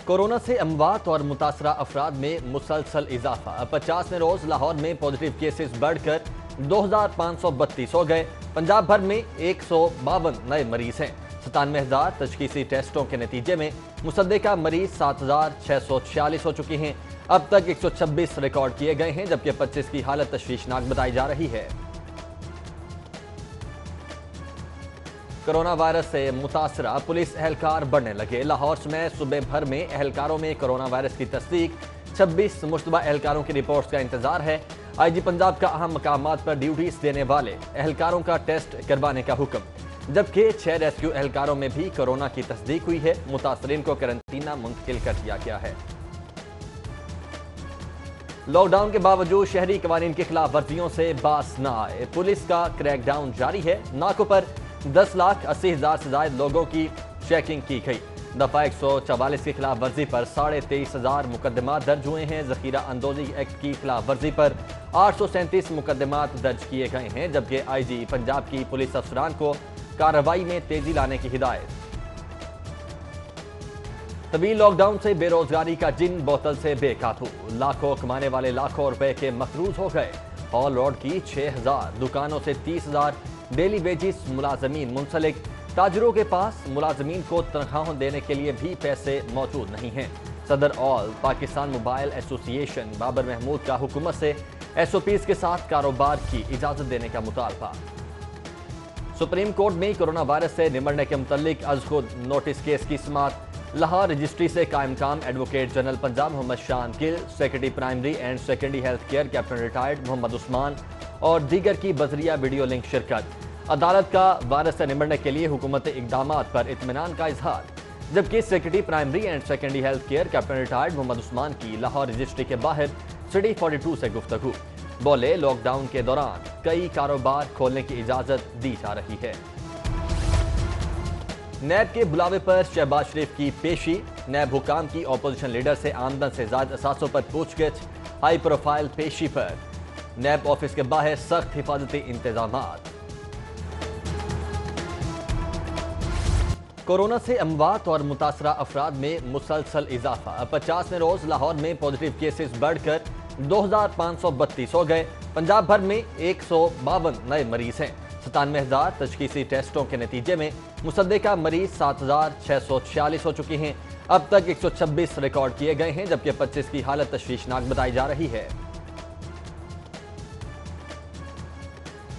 Corona से अमवात और मुतासरा अफराद में मुसलसल इजाफा। 50वें रोज लाहौर में पॉजिटिव केसेस बढ़कर 2532 हो गए। पंजाब भर में 152 नए मरीज हैं। 97,000 तशखीसी टेस्टों के नतीजे में मुसद्दिका मरीज 7,646 हो चुके हैं। अब तक 126 रिकॉर्ड किए गए हैं, जबकि 25 की हालत तशवीशनाक बताई जा रही है। कोरोना वायरस से मुतासरा पुलिस एहलकार बढ़ने लगे। लाहौर समेत सूबे भर में एहलकारों में कोरोना वायरस की तस्दीक। 26 मुश्तबा एहलकारों की रिपोर्ट्स का इंतजार है। आईजी पंजाब का अहम मकामात पर ड्यूटीज देने वाले एहलकारों का टेस्ट करवाने का हुक्म, जबकि 6 रेस्क्यू एहलकारों में भी कोरोना की तस्दीक हुई है। मुतासरीन को करंतना मुंतकिल कर दिया गया है। लॉकडाउन के बावजूद शहरी कवानीन की खिलाफ वर्जियों से बास न आए। पुलिस का क्रैकडाउन जारी है। नाकों पर 10,80,000 से ज्यादा लोगों की चेकिंग की गई। दफा 144 की खिलाफ वर्जी पर 23,500 मुकदमात दर्ज हुए हैं। जखीरा अंदोजी एक्ट की खिलाफ वर्जी पर 837 मुकदमात दर्ज किए गए हैं, जबकि आईजी पंजाब की पुलिस अफसरान को कार्रवाई में तेजी लाने की हिदायत। तवील लॉकडाउन से बेरोजगारी का जिन बोतल से बेकाबू। लाखों कमाने वाले लाखों रुपए के मकरूज हो गए। हॉल रोड की 6,000 दुकानों से 30,000 डेली वेजिस मुलाजमीन मुंसलिक। ताजरों के पास मुलाजमीन को तनख्वाहों देने के लिए भी पैसे मौजूद नहीं हैं। सदर all Pakistan mobile association Babar Mahmood का हुकूमत से SOPs के साथ कारोबार की इजाजत देने का मुतालबा। सुप्रीम कोर्ट में कोरोना वायरस से निमटने के मुतल्लिक अज खुद नोटिस केस की समाअत। लाहौर रजिस्ट्री से कायम काम advocate general Punjab Mohammad Shan Gill, secretary primary and secondary health care captain retired Mohammad Usman और दीगर की बजरिया वीडियो लिंक शिरकत। अदालत का वायरस से निमटने के लिए हुकूमती इक़दामात पर इत्मीनान का इजहार, जबकि secretary primary and secondary health care captain retired Mohammad Usman की लाहौर रजिस्ट्री के बाहर सिटी 42 से गुफ्तगू। बोले, लॉकडाउन के दौरान कई कारोबार खोलने की इजाजत दी जा रही है। नैब के बुलावे पर शहबाज शरीफ की पेशी। नैब हुकाम की अपोजिशन लीडर से आमदन से ज्यादा असासों पर पूछगिछ। हाई प्रोफाइल पेशी पर नैब ऑफिस के बाहर सख्त हिफाजती इंतजामात। कोरोना से अमवात और मुतासरा अफराद में मुसलसल इजाफा। 50वें रोज लाहौर में पॉजिटिव केसेस बढ़कर 2,532 हो गए। पंजाब भर में 152 नए मरीज हैं। 97,000 तशखीसी टेस्टों के नतीजे में मुसद्दिका मरीज 7,646 हो चुके हैं। अब तक 126 रिकॉर्ड किए गए हैं, जबकि 25 की हालत तशवीशनाक बताई जा रही है।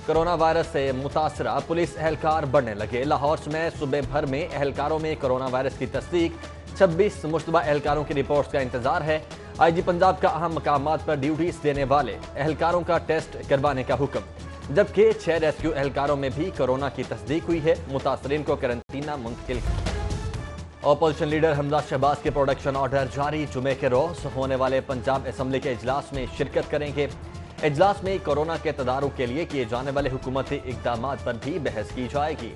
कोरोना वायरस से मुतासरा पुलिस एहलकार बढ़ने लगे। लाहौर समेत सूबे भर में एहलकारों में कोरोना वायरस की तस्दीक। 26 मुश्तबा एहलकारों की रिपोर्ट्स का इंतजार है। आईजी पंजाब का अहम मकामात पर ड्यूटीज देने वाले एहलकारों का टेस्ट करवाने का हुक्म, जबकि 6 रेस्क्यू एहलकारों में भी कोरोना की तस्दीक हुई है। मुतासरीन को करंतना मुंतकिल। अपोजिशन लीडर हमजा शहबाज के प्रोडक्शन ऑर्डर जारी। जुमे के रोज होने वाले पंजाब असम्बली के इजलास में शिरकत करेंगे। इजलास में कोरोना के तदारुक के लिए किए जाने वाले हुकूमती इक़दामात पर भी बहस की जाएगी।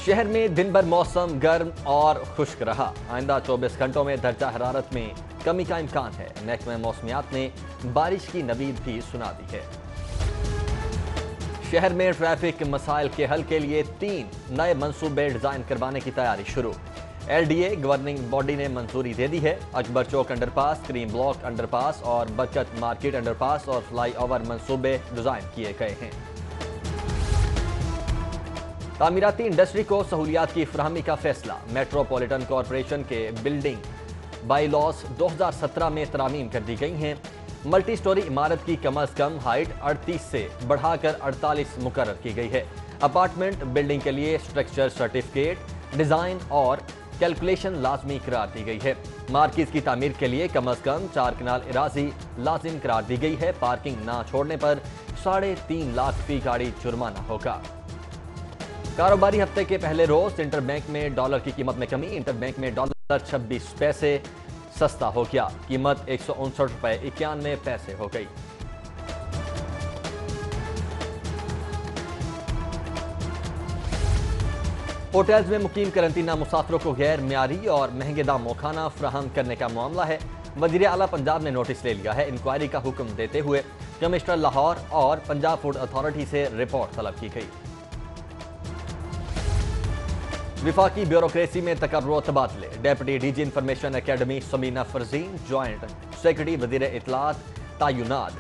शहर में दिन भर मौसम गर्म और खुश्क रहा। आइंदा 24 घंटों में दर्जा हरारत में कमी का इम्कान है। महकमा मौसमियात ने बारिश की नवीद भी सुना दी है। शहर में ट्रैफिक मसाइल के हल के लिए 3 नए मंसूबे डिजाइन करवाने की तैयारी शुरू। LDA गवर्निंग बॉडी ने मंजूरी दे दी है। अकबर चौक अंडरपास, क्रीम ब्लॉक अंडरपास और बरकत मार्केट अंडरपास और फ्लाई ओवर मंसूबे डिजाइन किए गए हैं। तामीराती इंडस्ट्री को सहूलियात की फराहमी का फैसला। मेट्रोपॉलिटन कॉरपोरेशन के बिल्डिंग बाई लॉस 2017 में तरामीम कर दी गई हैं। मल्टी स्टोरी इमारत की कम अज कम हाइट 38 से बढ़ाकर 48 मुकर्रर की गई है। अपार्टमेंट बिल्डिंग के लिए स्ट्रक्चर सर्टिफिकेट, डिजाइन और कैलकुलेशन लाजमी करार दी गई है। मार्किज की तामीर के लिए कम अज कम 4 कनाल इराजी लाजिम करार दी गई है। पार्किंग ना छोड़ने पर 3.5 लाख फी गाड़ी जुर्माना होगा। कारोबारी हफ्ते के पहले रोज इंटरबैंक में डॉलर की कीमत में कमी। इंटरबैंक में डॉलर 26 पैसे सस्ता हो गया। कीमत 159.91 रुपए हो गई। होटल्स में मुकीम करंतना मुसाफिरों को गैर मियारी और महंगे दामों खाना फराहम करने का मामला है। वजीर आला पंजाब ने नोटिस ले लिया है। इंक्वायरी का हुक्म देते हुए कमिश्नर लाहौर और पंजाब फूड अथॉरिटी से रिपोर्ट तलब की गई। वफाकी ब्यूरोक्रेसी में तकर्रुर तबादले। Deputy DG information academy Samina Farzeen joint secretary वजीर इत्तलात तयनात।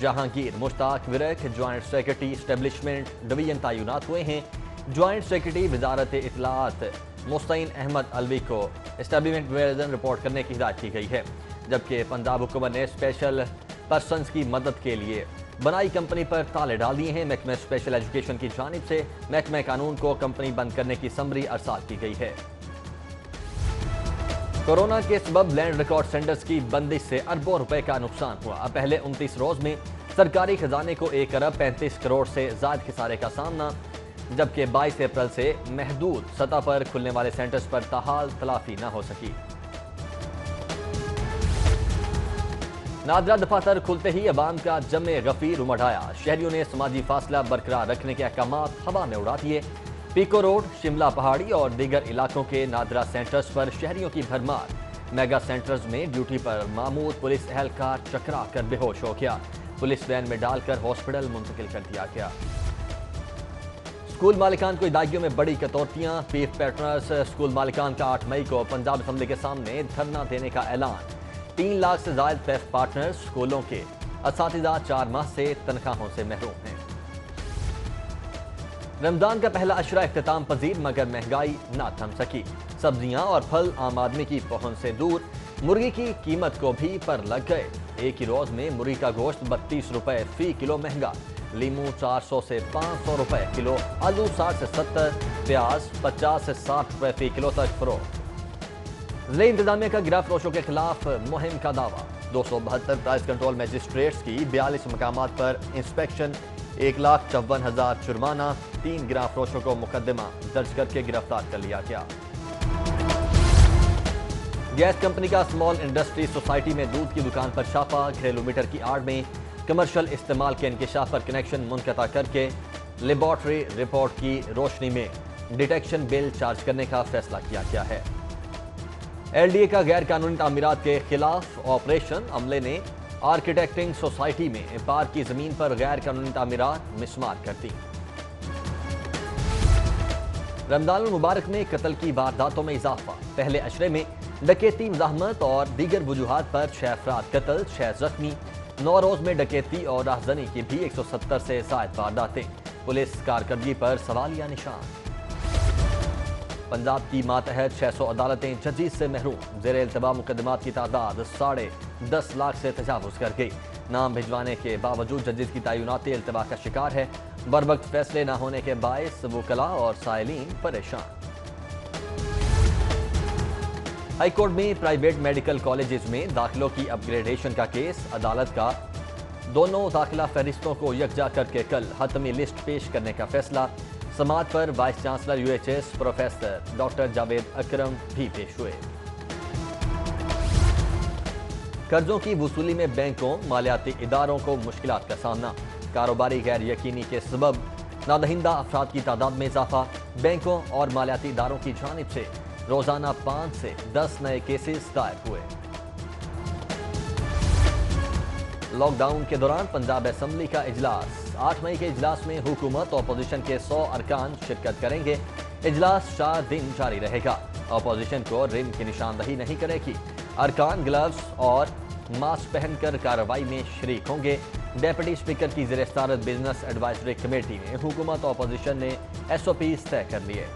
Jahangir Mushtaq Virk joint secretary establishment division तयनात हुए हैं। ज्वाइंट सेक्रेटरी वजारत इत्तलात मुस्तईन अहमद अलवी को एस्टेब्लिशमेंट डिवीजन रिपोर्ट करने की हिदायत की गई है, जबकि पंजाब हुकूमत ने स्पेशल पर्सन्स की मदद के लिए बनाई कंपनी पर ताले डाल दिए हैं। महकमा स्पेशल एजुकेशन की जानिब से महकमा कानून को कंपनी बंद करने की समरी अरसाल की गई है। कोरोना के सबब लैंड रिकॉर्ड सेंटर्स की बंदिश से अरबों रुपए का नुकसान हुआ। पहले 29 रोज में सरकारी खजाने को 1 अरब 35 करोड़ से ज्यादा खसारे का सामना, जबकि 22 अप्रैल से महदूद सतह पर खुलने वाले सेंटर्स पर ताहाल तलाफी न हो सकी। नादरा दफातर खुलते ही अवाम का जमे गफीर उमड़ आया। शहरियों ने समाजी फासला बरकरार रखने के अहकामात हवा में उड़ा दिए। पीको रोड, शिमला पहाड़ी और दीगर इलाकों के नादरा सेंटर्स पर शहरियों की भरमार। मेगा सेंटर्स में ड्यूटी पर मामूद पुलिस एहलकार चकरा कर बेहोश हो गया। पुलिस वैन में डालकर हॉस्पिटल मुंतकिल कर दिया गया। स्कूल मालिकान को इदाइयों में बड़ी कटौतियां। फीस पैटर्नर्स स्कूल मालिकान का 8 मई को पंजाब असम्बली के सामने धरना देने का ऐलान। 3 लाख से ज्यादा पेफ पार्टनर्स स्कूलों के असातिज़ा 4 माह से तनख्वाहों से महरूम हैं। रमजान का पहला अशरा इख्तिताम पजीर, मगर महंगाई ना थम सकी। सब्जियां और फल आम आदमी की पहुंच से दूर। मुर्गी की कीमत को भी पर लग गए। एक ही रोज में मुर्गी का गोश्त 32 रुपए फी किलो महंगा। लीमू 400 से 500 रुपए किलो, आलू 60 से 70, प्याज 50 से 60 रुपए फी किलो तक फरोख्त। जिला इंतजामिया का गिरफ्त फरोशों के खिलाफ मुहिम का दावा। 272 प्राइस कंट्रोल मजिस्ट्रेट्स की 42 मकामात पर इंस्पेक्शन, 1,54,000 जुर्माना। 3 गिरफ्त फरोशों को मुकदमा दर्ज करके गिरफ्तार कर लिया गया। गैस कंपनी का स्मॉल इंडस्ट्री सोसाइटी में दूध की दुकान पर छापा। घरेलू मीटर की आड़ में कमर्शियल इस्तेमाल के इंकशाफ पर कनेक्शन मुनक़ता करके लेबॉर्ट्री रिपोर्ट की रोशनी में डिटेक्शन बिल चार्ज करने का फैसला किया गया है। LDA का गैर कानूनी तामीरात के खिलाफ ऑपरेशन। अमले ने आर्किटेक्टिंग सोसाइटी में पार्क की जमीन पर गैर कानूनी तामीरात मिसमार कर दी। रमजान मुबारक में कत्ल की वारदातों में इजाफा। पहले अशरे में डकैती, मज़ाहमत और दीगर वजूहात पर 6 अफराद कत्ल, 6 जख्मी। 9 रोज में डकैती और राहजनी की भी 170 से ज़ायद वारदातें। पुलिस कारकर्दगी पर सवालिया निशान। पंजाब की मातहत 600 अदालतें जजीज से महरूम। ज़ेर इल्तवा मुकदमात की तादाद 10.5 लाख से तजावुज़ कर गई। नाम भिजवाने के बावजूद जजीज की तयनाती इल्तवा का शिकार है। बरवक्त फैसले न होने के बायस वकला और साइलिन परेशान। हाई कोर्ट में प्राइवेट मेडिकल कॉलेजेस में दाखिलों की अपग्रेडेशन का केस। अदालत का दोनों दाखिला फहरिस्तों को यकजा करके कल हतमी लिस्ट पेश करने का फैसला। समात पर vice chancellor UHS professor doctor Javed Akram भी पेश हुए। कर्जों की वसूली में बैंकों, मालियाती इदारों को मुश्किलात का सामना। कारोबारी गैर यकीनी के सबब नादहिंदा अफराद की तादाद में इजाफा। बैंकों और मालियाती इदारों की जानिब से रोजाना 5 से 10 नए केसेस दायर हुए। लॉकडाउन के दौरान पंजाब असम्बली का इजलास। 8 मई के इजलास में हुकूमत अपोजिशन के 100 अरकान शिरकत करेंगे। इजलास 4 दिन जारी रहेगा। अपोजिशन को रिम की निशानदही नहीं करेगी। अरकान ग्लव्स और मास्क पहनकर कार्रवाई में शरीक होंगे। डेप्यूटी स्पीकर की ज़ेर सदारत बिजनेस एडवाइजरी कमेटी में हुकूमत अपोजिशन ने SOPs तय कर लिए।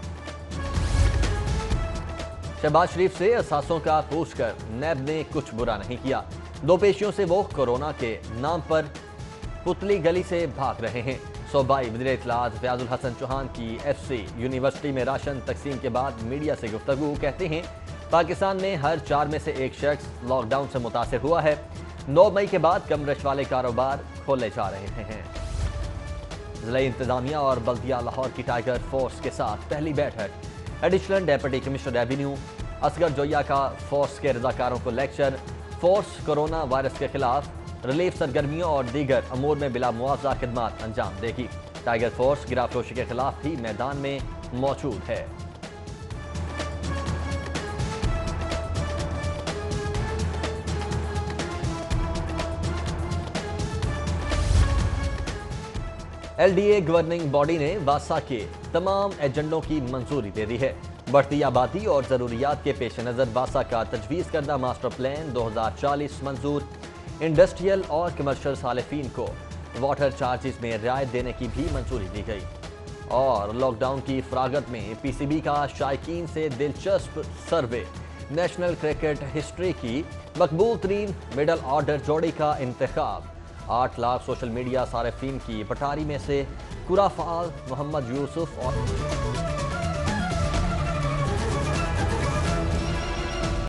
शहबाज शरीफ से असासों का पूछकर नैब ने कुछ बुरा नहीं किया। 2 पेशियों से वो कोरोना के नाम पर पुतली गली से भाग रहे हैं। सूबाई वज़ीर इत्तलात फयाजुल हसन चौहान की FC यूनिवर्सिटी में राशन तकसीम के बाद मीडिया से गुफ्तगू। कहते हैं पाकिस्तान में हर 4 में से 1 शख्स लॉकडाउन से मुतासिर हुआ है। 9 मई के बाद कम रश वाले कारोबार खोले जा रहे हैं। जिला इंतजामिया और बल्दिया लाहौर की टाइगर फोर्स के साथ पहली बैठक। Additional deputy commissioner revenue Asghar Joya का फोर्स के रजाकारों को लेक्चर। फोर्स कोरोना वायरस के खिलाफ रिलीफ सरगर्मियों और दीगर अमूर में बिला मुआवजा खिदमात अंजाम देगी। टाइगर फोर्स गिराफरोशी के खिलाफ भी मैदान में मौजूद है। LDA गवर्निंग बॉडी ने वासा के तमाम एजेंडों की मंजूरी दे दी है। بڑھتی آبادی اور ضروریات کے پیش نظر باسا کا تجویز کردہ ماسٹر پلان 2040 منظور۔ انڈسٹریل اور کمرشل صارفین کو واٹر چارجز میں رعایت دینے کی بھی منظوری دی گئی۔ اور لاک ڈاؤن کی فراغت میں پی سی بی کا شائقین سے دلچسپ سروے۔ نیشنل کرکٹ ہسٹری کی مقبول ترین مڈل آرڈر جوڑی کا انتخاب۔ 8 لاکھ سوشل میڈیا صارفین کی پٹاری میں سے کرہ فعال محمد یوسف اور